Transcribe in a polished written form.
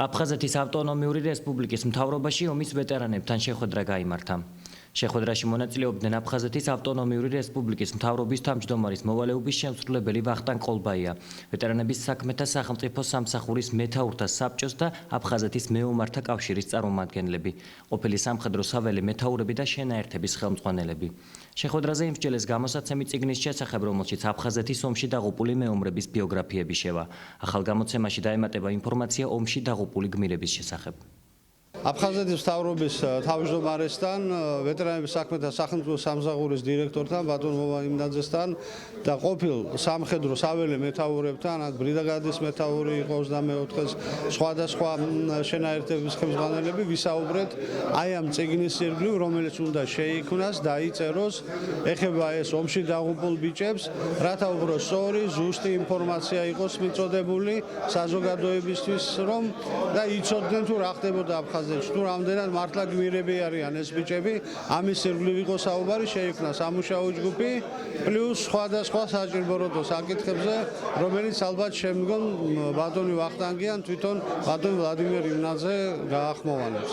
აფხაზეთის ავტონომიური რესპუბლიკის მთავრობაში ომის ვეტერანებთან შეხვედრა გაიმართა. შეხვედრაში მონაწილეობდნენ აფხაზეთის ავტონომიური რესპუბლიკის მთავრობის თავმჯდომარის მოვალეობის შემსრულებელი ვახტანგ ყოლბაია, ვეტერანების საქმეთა სახელმწიფო სამსახურის მეთაურთა საბჭოს და აფხაზეთის მეომართა კავშირის წარმომადგენლები, ყოფილი სამხედრო საველე მეთაურები და შენაერთების ხელმძღვანელები. შეხვედრაზე იმსჯელეს გამოსაცემი წიგნის შესახებ, რომელშიც აფხაზეთის ომში დაღუპული მეომრების ბიოგრაფიები შევა. ახალ გამოცემაში დაემატება ინფორმაცია ომში დაღუპული გმირების შესახებ. აფხაზეთის მთავრობის თავმჯდომარესთან, ვეტერანების საქმეთა სახელმწიფო სამსახურის დირექტორთან, ბატონ მოვალიმნაძესთან და ყოფილ სამხედრო საველე მეთაურებთან, აქ ბრიგადის მეთაური იყო 24-ის, სხვადასხვა შენაერთების ხელმძღვანელები ვისაუბრეთ აი ამ წიგნის ირგვლივ, რომელიც უნდა შეიქმნას, დაიწეროს, ეხება ეს ომში დაღუპულ ბიჭებს, რათა უბრალოდ სწორი, ზუსტი ინფორმაცია იყოს მიწოდებული საზოგადოებისთვის, რომ და იცოდნენ თუ რა ხდებოდა აფხაზეთში. თუ რამდენად მართლა გმირები არიან ეს ბიჭები, ამის ირგვლივ იყო საუბარი, შეიქმნა სამუშაო ჯგუფი, პლუს სხვადასხვა საჭიროებო საკითხებზე, რომელიც ალბათ შემდგომ ბატონი ვახტანგიან თვითონ ბატონ ვლადიმერ ივნაძე გაახმოვანებს.